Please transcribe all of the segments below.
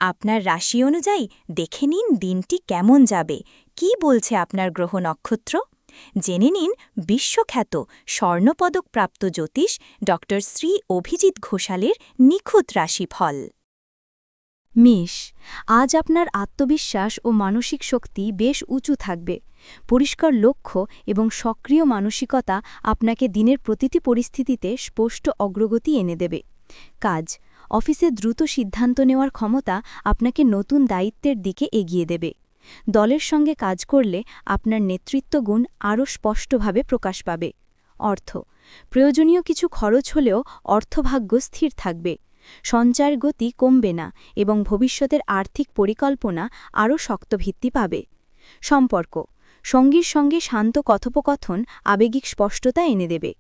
আপনার রাশি অনুযায়ী দেখে নিন দিনটি কেমন যাবে, কি বলছে আপনার গ্রহ নক্ষত্র। জেনে নিন বিশ্বখ্যাত স্বর্ণপদকপ্রাপ্ত জ্যোতিষ ড শ্রী অভিজিৎ ঘোষালের নিখুঁত রাশিফল। মেষ, আজ আপনার আত্মবিশ্বাস ও মানসিক শক্তি বেশ উঁচু থাকবে। পরিষ্কার লক্ষ্য এবং সক্রিয় মানসিকতা আপনাকে দিনের প্রতিটি পরিস্থিতিতে স্পষ্ট অগ্রগতি এনে দেবে। কাজ, অফিসে দ্রুত সিদ্ধান্ত নেওয়ার ক্ষমতা আপনাকে নতুন দায়িত্বের দিকে এগিয়ে দেবে। দলের সঙ্গে কাজ করলে আপনার নেতৃত্ব গুণ আরও স্পষ্টভাবে প্রকাশ পাবে। অর্থ, প্রয়োজনীয় কিছু খরচ হলেও অর্থভাগ্য স্থির থাকবে। সঞ্চয়ের গতি কমবে না এবং ভবিষ্যতের আর্থিক পরিকল্পনা আরও শক্ত ভিত্তি পাবে। সম্পর্ক, সঙ্গীর সঙ্গে শান্ত কথোপকথন আবেগিক স্পষ্টতা এনে দেবে।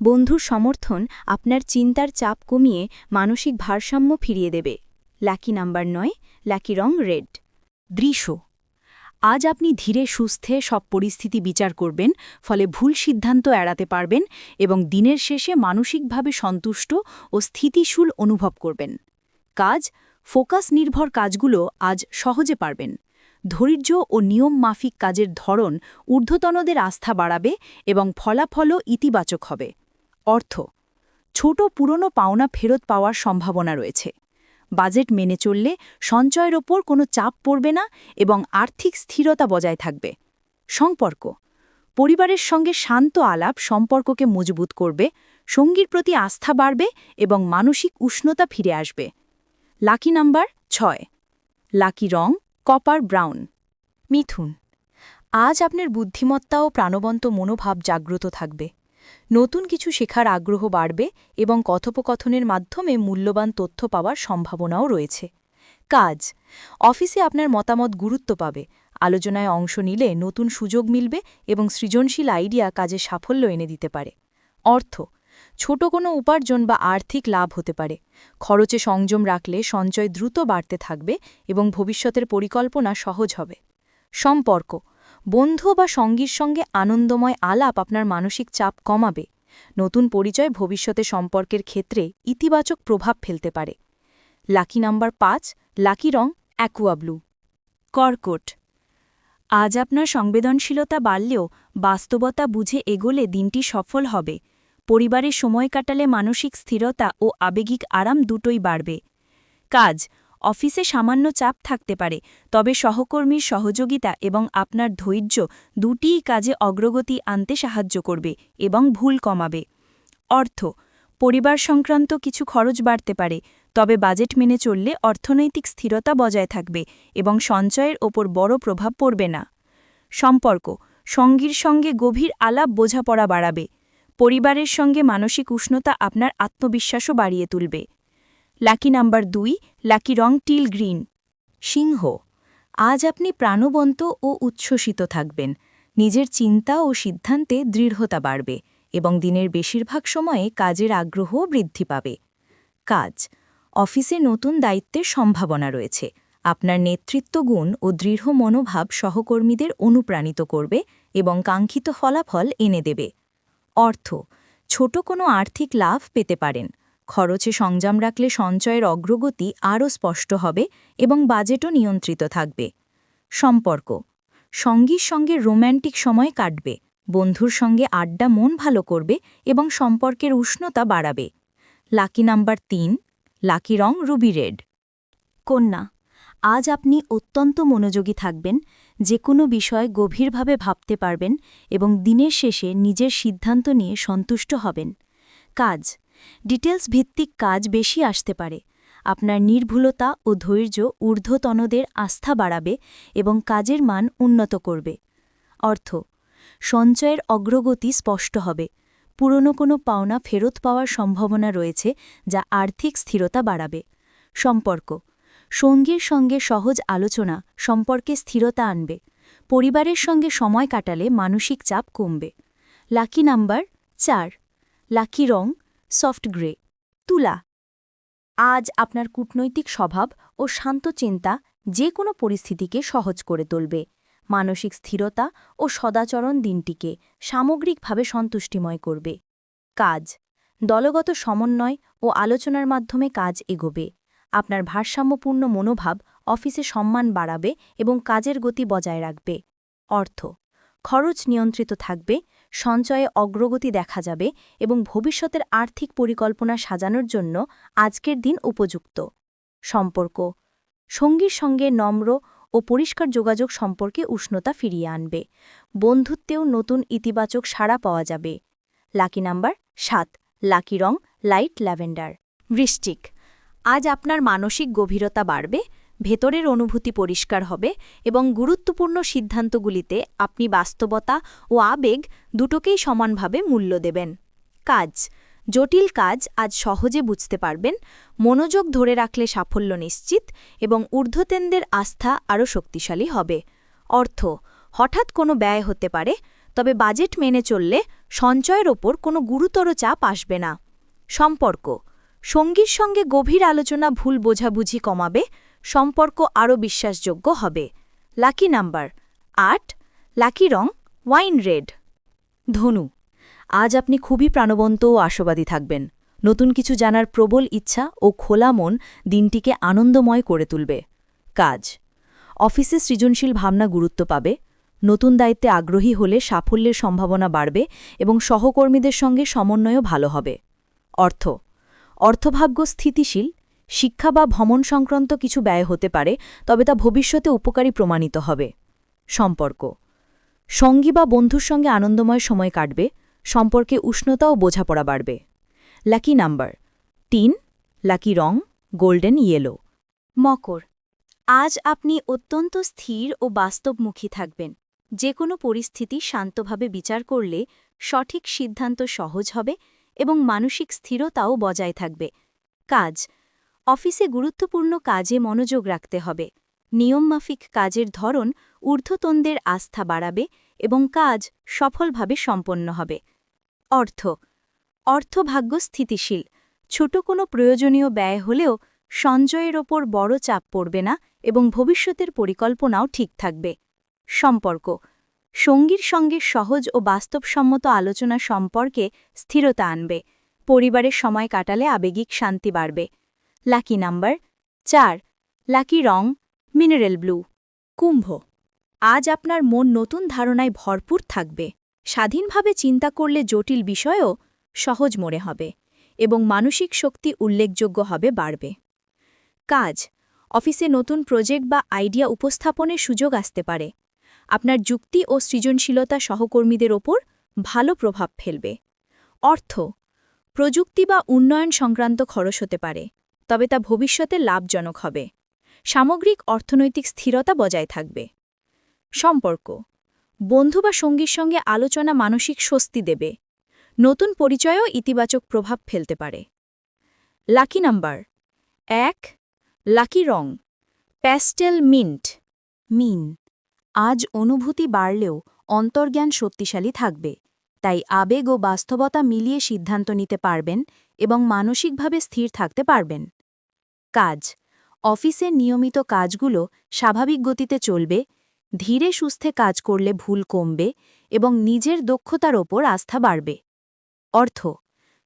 বন্ধুর সমর্থন আপনার চিন্তার চাপ কমিয়ে মানসিক ভারসাম্য ফিরিয়ে দেবে। লাকি নাম্বার 9, লাকি রং রেড। বৃষ, আজ আপনি ধীরে সুস্থে সব পরিস্থিতি বিচার করবেন, ফলে ভুল সিদ্ধান্ত এড়াতে পারবেন এবং দিনের শেষে মানসিকভাবে সন্তুষ্ট ও স্থিতিশীল অনুভব করবেন। কাজ, ফোকাস নির্ভর কাজগুলো আজ সহজে পারবেন। ধৈর্য ও নিয়ম মাফিক কাজের ধরন ঊর্ধ্বতনদের আস্থা বাড়াবে এবং ফলাফলও ইতিবাচক হবে। অর্থ, ছোট পুরনো পাওনা ফেরত পাওয়ার সম্ভাবনা রয়েছে। বাজেট মেনে চললে সঞ্চয়ের ওপর কোনো চাপ পড়বে না এবং আর্থিক স্থিরতা বজায় থাকবে। সম্পর্ক, পরিবারের সঙ্গে শান্ত আলাপ সম্পর্ককে মজবুত করবে, সঙ্গীর প্রতি আস্থা বাড়বে এবং মানসিক উষ্ণতা ফিরে আসবে। লাকি নাম্বার 6, লাকি রং কপার ব্রাউন। মিথুন, আজ আপনার বুদ্ধিমত্তা ও প্রাণবন্ত মনোভাব জাগ্রত থাকবে। নতুন কিছু শেখার আগ্রহ বাড়বে এবং কথোপকথনের মাধ্যমে মূল্যবান তথ্য পাওয়ার সম্ভাবনাও রয়েছে। কাজ, অফিসে আপনার মতামত গুরুত্ব পাবে। আলোচনায় অংশ নিলে নতুন সুযোগ মিলবে এবং সৃজনশীল আইডিয়া কাজে সাফল্য এনে দিতে পারে। অর্থ, ছোট কোনো উপার্জন বা আর্থিক লাভ হতে পারে। খরচে সংযম রাখলে সঞ্চয় দ্রুত বাড়তে থাকবে এবং ভবিষ্যতের পরিকল্পনা সহজ হবে। সম্পর্ক, বন্ধু বা সঙ্গীর সঙ্গে আনন্দময় আলাপ আপনার মানসিক চাপ কমাবে। নতুন পরিচয় ভবিষ্যতে সম্পর্কের ক্ষেত্রে ইতিবাচক প্রভাব ফেলতে পারে। লাকি নাম্বার 5, লাকি রং অ্যাকুয়া ব্লু। কর্কট, আজ আপনার সংবেদনশীলতা বাড়লেও বাস্তবতা বুঝে এগোলে দিনটি সফল হবে। পরিবারে সময় কাটালে মানসিক স্থিরতা ও আবেগিক আরাম দুটোই বাড়বে। কাজ, অফিসে সামান্য চাপ থাকতে পারে, তবে সহকর্মীর সহযোগিতা এবং আপনার ধৈর্য দুটিই কাজে অগ্রগতি আনতে সাহায্য করবে এবং ভুল কমাবে। অর্থ, পরিবার সংক্রান্ত কিছু খরচ বাড়তে পারে, তবে বাজেট মেনে চললে অর্থনৈতিক স্থিরতা বজায় থাকবে এবং সঞ্চয়ের ওপর বড় প্রভাব পড়বে না। সম্পর্ক, সঙ্গীর সঙ্গে গভীর আলাপ বোঝাপড়া বাড়াবে। পরিবারের সঙ্গে মানসিক উষ্ণতা আপনার আত্মবিশ্বাসও বাড়িয়ে তুলবে। লাকি নাম্বার 2, লাকি রং টিল গ্রিন। সিংহ, আজ আপনি প্রাণবন্ত ও উচ্ছ্বসিত থাকবেন। নিজের চিন্তা ও সিদ্ধান্তে দৃঢ়তা বাড়বে এবং দিনের বেশিরভাগ সময়ে কাজের আগ্রহও বৃদ্ধি পাবে। কাজ, অফিসে নতুন দায়িত্বের সম্ভাবনা রয়েছে। আপনার নেতৃত্ব গুণ ও দৃঢ় মনোভাব সহকর্মীদের অনুপ্রাণিত করবে এবং কাঙ্ক্ষিত ফলাফল এনে দেবে। অর্থ, ছোট কোনো আর্থিক লাভ পেতে পারেন। খরচে সংযম রাখলে সঞ্চয়ের অগ্রগতি আরও স্পষ্ট হবে এবং বাজেটও নিয়ন্ত্রিত থাকবে। সম্পর্ক, সঙ্গীর সঙ্গে রোম্যান্টিক সময় কাটবে। বন্ধুর সঙ্গে আড্ডা মন ভালো করবে এবং সম্পর্কের উষ্ণতা বাড়াবে। লাকি নাম্বার 3, লাকি রং রুবি রেড। কন্যা, আজ আপনি অত্যন্ত মনোযোগী থাকবেন, যে কোনো বিষয় গভীরভাবে ভাবতে পারবেন এবং দিনের শেষে নিজের সিদ্ধান্ত নিয়ে সন্তুষ্ট হবেন। কাজ, ডিটেলস ভিত্তিক কাজ বেশি আসতে পারে। আপনার নির্ভুলতা ও ধৈর্য ঊর্ধ্বতনদের আস্থা বাড়াবে এবং কাজের মান উন্নত করবে। অর্থ, সঞ্চয়ের অগ্রগতি স্পষ্ট হবে। পুরনো কোনো পাওনা ফেরত পাওয়ার সম্ভাবনা রয়েছে, যা আর্থিক স্থিরতা বাড়াবে। সম্পর্ক, সঙ্গীর সঙ্গে সহজ আলোচনা সম্পর্কে স্থিরতা আনবে। পরিবারের সঙ্গে সময় কাটালে মানসিক চাপ কমবে। লাকি নাম্বার 4, লাকি রং সফট গ্রে। তুলা, আজ আপনার কূটনৈতিক স্বভাব ও শান্ত চিন্তা যে কোনো পরিস্থিতিকে সহজ করে তুলবে। মানসিক স্থিরতা ও সদাচরণ দিনটিকে সামগ্রিকভাবে সন্তুষ্টিময় করবে। কাজ, দলগত সমন্বয় ও আলোচনার মাধ্যমে কাজ এগোবে। আপনার ভারসাম্যপূর্ণ মনোভাব অফিসে সম্মান বাড়াবে এবং কাজের গতি বজায় রাখবে। অর্থ খরচ নিয়ন্ত্রিত থাকবে, সঞ্চয়ে অগ্রগতি দেখা যাবে এবং ভবিষ্যতের আর্থিক পরিকল্পনা সাজানোর জন্য আজকের দিন উপযুক্ত। সম্পর্ক সঙ্গীর সঙ্গে নম্র ও পরিষ্কার যোগাযোগ সম্পর্কে উষ্ণতা ফিরিয়ে আনবে। বন্ধুত্বেও নতুন ইতিবাচক সাড়া পাওয়া যাবে। লাকি নাম্বার 7, লাকি রং লাইট ল্যাভেন্ডার। বৃশ্চিক, আজ আপনার মানসিক গভীরতা বাড়বে, ভেতরের অনুভূতি পরিষ্কার হবে এবং গুরুত্বপূর্ণ সিদ্ধান্তগুলিতে আপনি বাস্তবতা ও আবেগ দুটোকেই সমানভাবে মূল্য দেবেন। কাজ জটিল কাজ আজ সহজে বুঝতে পারবেন, মনোযোগ ধরে রাখলে সাফল্য নিশ্চিত এবং ঊর্ধ্বতনদের আস্থা আরও শক্তিশালী হবে। অর্থ হঠাৎ কোনো ব্যয় হতে পারে, তবে বাজেট মেনে চললে সঞ্চয়ের ওপর কোনো গুরুতর চাপ আসবে না। সম্পর্ক সঙ্গীর সঙ্গে গভীর আলোচনা ভুল বোঝাবুঝি কমাবে, সম্পর্ক আরও বিশ্বাসযোগ্য হবে। লাকি নাম্বার 8, লাকি রং ওয়াইন রেড। ধনু, আজ আপনি খুবই প্রাণবন্ত ও আশাবাদী থাকবেন। নতুন কিছু জানার প্রবল ইচ্ছা ও খোলা মন দিনটিকে আনন্দময় করে তুলবে। কাজ অফিসে সৃজনশীল ভাবনা গুরুত্ব পাবে, নতুন দায়িত্বে আগ্রহী হলে সাফল্যের সম্ভাবনা বাড়বে এবং সহকর্মীদের সঙ্গে সমন্বয়ও ভালো হবে। অর্থভাগ্য স্থিতিশীল, শিক্ষা বা ভ্রমণ সংক্রান্ত কিছু ব্যয় হতে পারে, তবে তা ভবিষ্যতে উপকারী প্রমাণিত হবে। সম্পর্ক সঙ্গী বা বন্ধুর সঙ্গে আনন্দময় সময় কাটবে, সম্পর্কে উষ্ণতা ও বোঝাপড়া বাড়বে। লাকি নাম্বার 3, লাকি রং গোল্ডেন ইয়েলো। মকর, আজ আপনি অত্যন্ত স্থির ও বাস্তবমুখী থাকবেন। যে কোনো পরিস্থিতি শান্তভাবে বিচার করলে সঠিক সিদ্ধান্ত সহজ হবে এবং মানসিক স্থিরতাও বজায় থাকবে। কাজ অফিসে গুরুত্বপূর্ণ কাজে মনোযোগ রাখতে হবে। নিয়মমাফিক কাজের ধরন ঊর্ধ্বতনদের আস্থা বাড়াবে এবং কাজ সফলভাবে সম্পন্ন হবে। অর্থভাগ্য স্থিতিশীল, ছোট কোনো প্রয়োজনীয় ব্যয় হলেও সঞ্চয়ের ওপর বড় চাপ পড়বে না এবং ভবিষ্যতের পরিকল্পনাও ঠিক থাকবে। সম্পর্ক সঙ্গীর সঙ্গে সহজ ও বাস্তবসম্মত আলোচনা সম্পর্কে স্থিরতা আনবে, পরিবারের সময় কাটালে আবেগিক শান্তি বাড়বে। লাকি নাম্বার 4, লাকি রং মিনারেল ব্লু। কুম্ভ, আজ আপনার মন নতুন ধারণায় ভরপুর থাকবে, স্বাধীনভাবে চিন্তা করলে জটিল বিষয়ও সহজ মনে হবে এবং মানসিক শক্তি উল্লেখযোগ্য হবে বাড়বে। কাজ অফিসে নতুন প্রজেক্ট বা আইডিয়া উপস্থাপনের সুযোগ আসতে পারে। আপনার যুক্তি ও সৃজনশীলতা সহকর্মীদের ওপর ভালো প্রভাব ফেলবে। প্রযুক্তি বা উন্নয়ন সংক্রান্ত খরচ হতে পারে, তবে তা ভবিষ্যতে লাভজনক হবে। সামগ্রিক অর্থনৈতিক স্থিরতা বজায় থাকবে। সম্পর্ক বন্ধু বা সঙ্গীর সঙ্গে আলোচনা মানসিক স্বস্তি দেবে, নতুন পরিচয়ও ইতিবাচক প্রভাব ফেলতে পারে। লাকি নাম্বার 1, লাকি রং প্যাস্টেল মিন্ট। মিন, আজ অনুভূতি বাড়লেও অন্তর্জ্ঞান শক্তিশালী থাকবে, তাই আবেগ ও বাস্তবতা মিলিয়ে সিদ্ধান্ত নিতে পারবেন এবং মানসিকভাবে স্থির থাকতে পারবেন। কাজ অফিসের নিয়মিত কাজগুলো স্বাভাবিক গতিতে চলবে, ধীরে সুস্থে কাজ করলে ভুল কমবে এবং নিজের দক্ষতার ওপর আস্থা বাড়বে।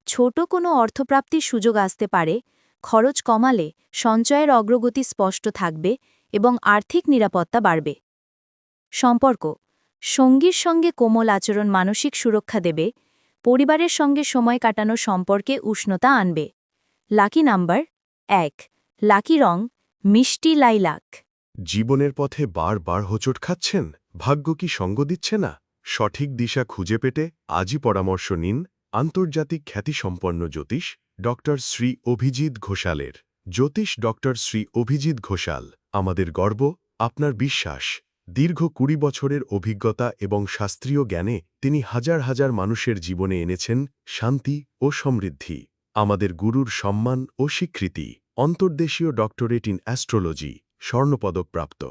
ছোট কোনো অর্থপ্রাপ্তির সুযোগ আসতে পারে, খরচ কমালে সঞ্চয়ের অগ্রগতি স্পষ্ট থাকবে এবং আর্থিক নিরাপত্তা বাড়বে। সম্পর্ক সঙ্গীর সঙ্গে কোমল আচরণ মানসিক সুরক্ষা দেবে, পরিবারের সঙ্গে সময় কাটানো সম্পর্কে উষ্ণতা আনবে। লাকি নাম্বার 1, লাকি রং মিষ্টি লাইলাক। জীবনের পথে বারবার হোঁচট খাচ্ছেন, ভাগ্য কি সঙ্গ দিচ্ছে না? সঠিক দিশা খুঁজে পেতে আজই পরামর্শ নিন আন্তর্জাতিক খ্যাতিসম্পন্ন জ্যোতিষ ডক্টর শ্রী অভিজিৎ ঘোষালের। জ্যোতিষ ডক্টর শ্রী অভিজিৎ ঘোষাল আমাদের গর্ব, আপনার বিশ্বাস। দীর্ঘ 20 বছরের অভিজ্ঞতা এবং শাস্ত্রীয় জ্ঞানে তিনি হাজার হাজার মানুষের জীবনে এনেছেন শান্তি ও সমৃদ্ধি। আমাদের গুরুর সম্মান ও স্বীকৃতি। অন্তর্দেশীয় ডক্টরেট ইন অ্যাস্ট্রোলজি, স্বর্ণপদকপ্রাপ্ত,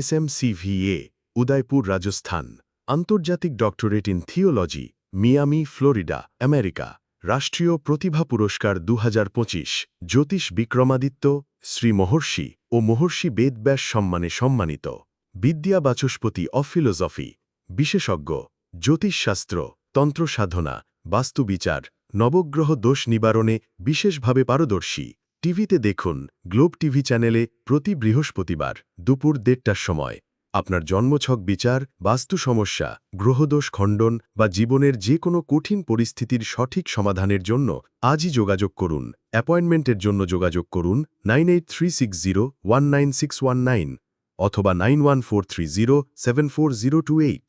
SMCVA, উদয়পুর, রাজস্থান। আন্তর্জাতিক doctorate in theology, Miami, Florida, America. রাষ্ট্রীয় প্রতিভা পুরস্কার 2025। জ্যোতিষ বিক্রমাদিত্য, শ্রী মহর্ষি ও মহর্ষি বেদব্যাস সম্মানে সম্মানিত। বিদ্যা বাচস্পতি অফ ফিলোসফি, বিশেষজ্ঞ, জ্যোতিষশাস্ত্র, তন্ত্র সাধনা, বাস্তুবিচার, নবগ্রহ দোষ নিবারণে বিশেষভাবে পারদর্শী। টিভিতে দেখুন গ্লোব টিভি চ্যানেলে প্রতি বৃহস্পতিবার দুপুর 1:30টার সময়। আপনার জন্মছক বিচার, বাস্তু সমস্যা, গ্রহদোষ খণ্ডন বা জীবনের যে কোনো কঠিন পরিস্থিতির সঠিক সমাধানের জন্য আজই যোগাযোগ করুন। অ্যাপয়েন্টমেন্টের জন্য যোগাযোগ করুন 9836019619 অথবা 91430740228।